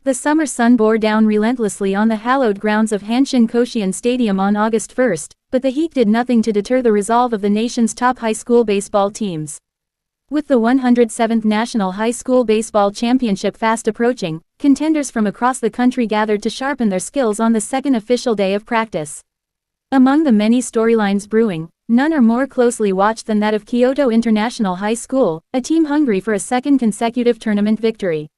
The summer sun bore down relentlessly on the hallowed grounds of Hanshin Koshien Stadium on August 1, but the heat did nothing to deter the resolve of the nation's top high school baseball teams. With the 107th National High School Baseball Championship fast approaching, contenders from across the country gathered to sharpen their skills on the second official day of practice. Among the many storylines brewing, none are more closely watched than that of Kyoto International High School, a team hungry for a second consecutive tournament victory.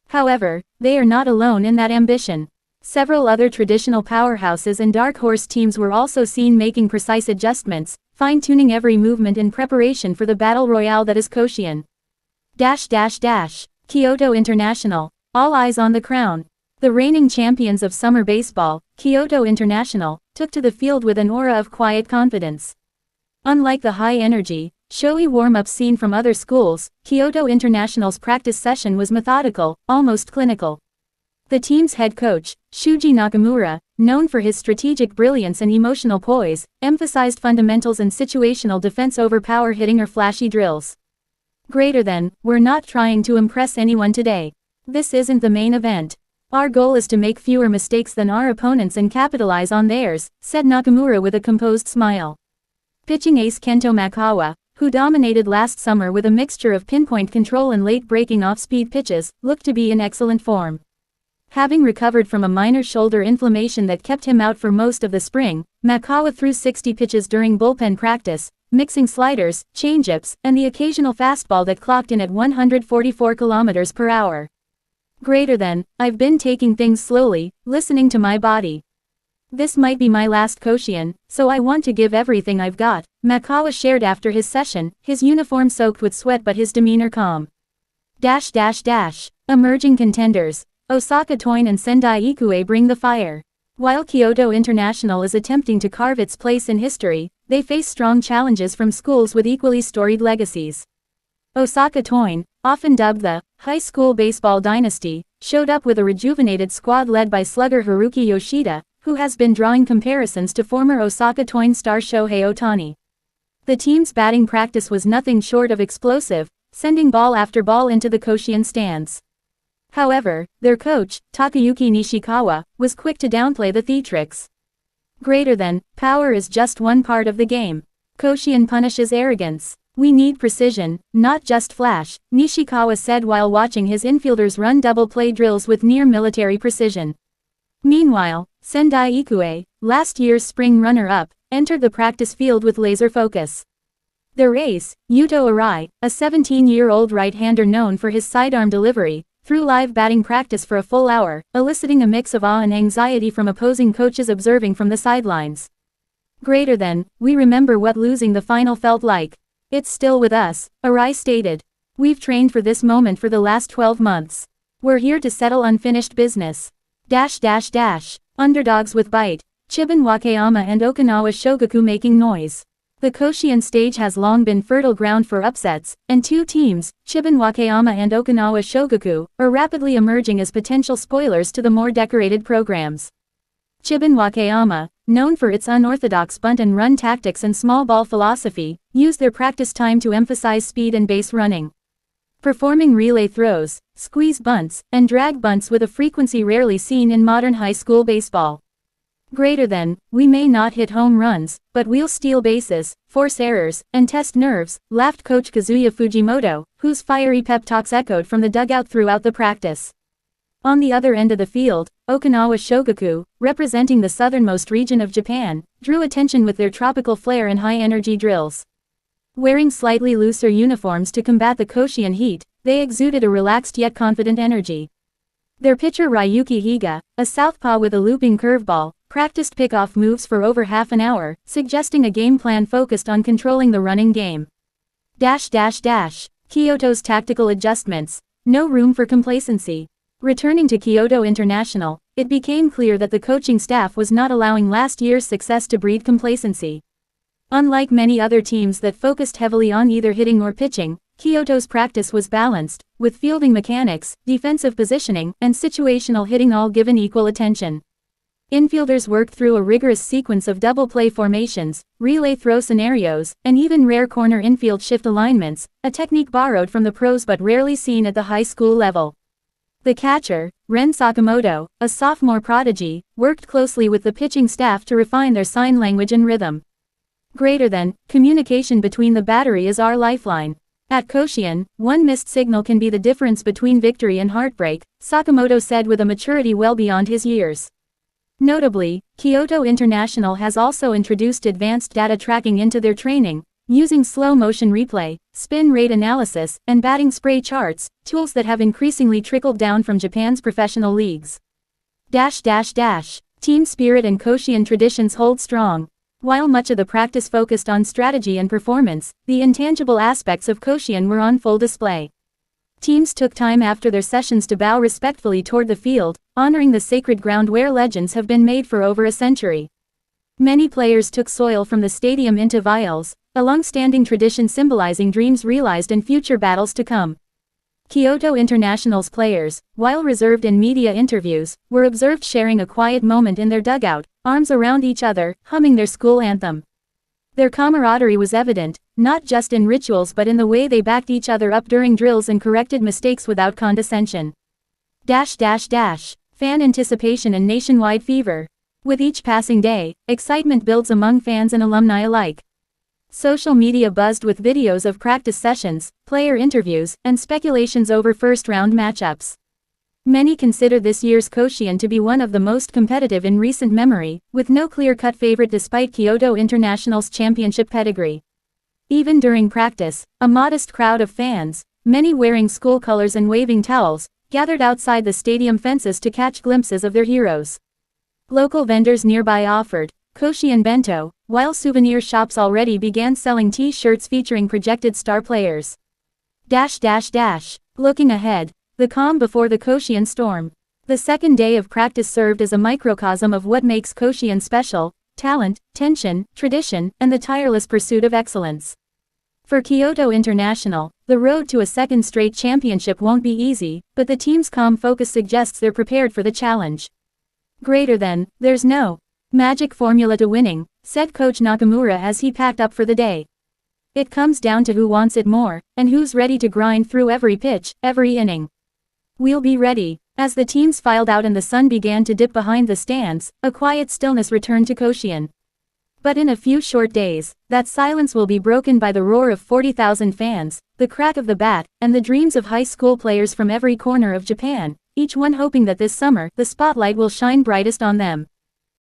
However, they are not alone in that ambition. Several other traditional powerhouses and dark horse teams were also seen making precise adjustments, fine-tuning every movement in preparation for the battle royale that is Koshien. Kyoto International. All eyes on the crown. The reigning champions of summer baseball, Kyoto International, took to the field with an aura of quiet confidence. Unlike the high-energy, showy warm-ups seen from other schools, Kyoto International's practice session was methodical, almost clinical. The team's head coach, Shuji Nakamura, known for his strategic brilliance and emotional poise, emphasized fundamentals and situational defense over power hitting or flashy drills. We're not trying to impress anyone today. This isn't the main event. Our goal is to make fewer mistakes than our opponents and capitalize on theirs, said Nakamura with a composed smile. Pitching ace Kento Makawa, who dominated last summer with a mixture of pinpoint control and late-breaking off-speed pitches, looked to be in excellent form. Having recovered from a minor shoulder inflammation that kept him out for most of the spring, Makawa threw 60 pitches during bullpen practice, mixing sliders, changeups, and the occasional fastball that clocked in at 144 km per hour. I've been taking things slowly, listening to my body. This might be my last Koshien, so I want to give everything I've got, Makawa shared after his session, his uniform soaked with sweat but his demeanor calm. Emerging contenders. Osaka Toin and Sendai Ikue bring the fire. While Kyoto International is attempting to carve its place in history, they face strong challenges from schools with equally storied legacies. Osaka Toin, often dubbed the high school baseball dynasty, showed up with a rejuvenated squad led by slugger Haruki Yoshida, who has been drawing comparisons to former Osaka Toin star Shohei Ohtani. The team's batting practice was nothing short of explosive, sending ball after ball into the Koshien stands. However, their coach, Takayuki Nishikawa, was quick to downplay the theatrics. Power is just one part of the game. Koshien punishes arrogance. We need precision, not just flash, Nishikawa said while watching his infielders run double play drills with near military precision. Meanwhile, Sendai Ikue, last year's spring runner-up, entered the practice field with laser focus. Their ace, Yuto Arai, a 17-year-old right-hander known for his sidearm delivery, threw live batting practice for a full hour, eliciting a mix of awe and anxiety from opposing coaches observing from the sidelines. We remember what losing the final felt like. It's still with us, Arai stated. We've trained for this moment for the last 12 months. We're here to settle unfinished business. Underdogs with bite. Chiban Wakayama and Okinawa Shogaku making noise. The Koshien stage has long been fertile ground for upsets, and two teams, Chiban Wakayama and Okinawa Shogaku, are rapidly emerging as potential spoilers to the more decorated programs. Chiban Wakayama, known for its unorthodox bunt and run tactics and small ball philosophy, used their practice time to emphasize speed and base running. Performing relay throws, squeeze bunts, and drag bunts with a frequency rarely seen in modern high school baseball. We may not hit home runs, but we'll steal bases, force errors, and test nerves, laughed coach Kazuya Fujimoto, whose fiery pep talks echoed from the dugout throughout the practice. On the other end of the field, Okinawa Shogaku, representing the southernmost region of Japan, drew attention with their tropical flair and high-energy drills. Wearing slightly looser uniforms to combat the Koshien heat, they exuded a relaxed yet confident energy. Their pitcher Ryuki Higa, a southpaw with a looping curveball, practiced pickoff moves for over half an hour, suggesting a game plan focused on controlling the running game. Kyoto's tactical adjustments. No room for complacency. Returning to Kyoto International, it became clear that the coaching staff was not allowing last year's success to breed complacency. Unlike many other teams that focused heavily on either hitting or pitching, Kyoto's practice was balanced, with fielding mechanics, defensive positioning, and situational hitting all given equal attention. Infielders worked through a rigorous sequence of double play formations, relay throw scenarios, and even rare corner infield shift alignments, a technique borrowed from the pros but rarely seen at the high school level. The catcher, Ren Sakamoto, a sophomore prodigy, worked closely with the pitching staff to refine their sign language and rhythm. Communication between the battery is our lifeline. At Koshien, one missed signal can be the difference between victory and heartbreak, Sakamoto said with a maturity well beyond his years. Notably, Kyoto International has also introduced advanced data tracking into their training, using slow-motion replay, spin rate analysis, and batting spray charts, tools that have increasingly trickled down from Japan's professional leagues. Team spirit and Koshien traditions hold strong. While much of the practice focused on strategy and performance, the intangible aspects of Koshien were on full display. Teams took time after their sessions to bow respectfully toward the field, honoring the sacred ground where legends have been made for over a century. Many players took soil from the stadium into vials, a long-standing tradition symbolizing dreams realized and future battles to come. Kyoto International's players, while reserved in media interviews, were observed sharing a quiet moment in their dugout, arms around each other, humming their school anthem. Their camaraderie was evident, not just in rituals but in the way they backed each other up during drills and corrected mistakes without condescension. Fan anticipation and nationwide fever. With each passing day, excitement builds among fans and alumni alike. Social media buzzed with videos of practice sessions, player interviews, and speculations over first-round matchups. Many consider this year's Koshien to be one of the most competitive in recent memory, with no clear-cut favorite despite Kyoto International's championship pedigree. Even during practice, a modest crowd of fans, many wearing school colors and waving towels, gathered outside the stadium fences to catch glimpses of their heroes. Local vendors nearby offered Koshien bento, while souvenir shops already began selling T-shirts featuring projected star players. Looking ahead, the calm before the Koshien storm. The second day of practice served as a microcosm of what makes Koshien special: talent, tension, tradition, and the tireless pursuit of excellence. For Kyoto International, the road to a second straight championship won't be easy, but the team's calm focus suggests they're prepared for the challenge. There's no magic formula to winning, said Coach Nakamura as he packed up for the day. It comes down to who wants it more, and who's ready to grind through every pitch, every inning. We'll be ready. As the teams filed out and the sun began to dip behind the stands, a quiet stillness returned to Koshien. But in a few short days, that silence will be broken by the roar of 40,000 fans, the crack of the bat, and the dreams of high school players from every corner of Japan, each one hoping that this summer, the spotlight will shine brightest on them.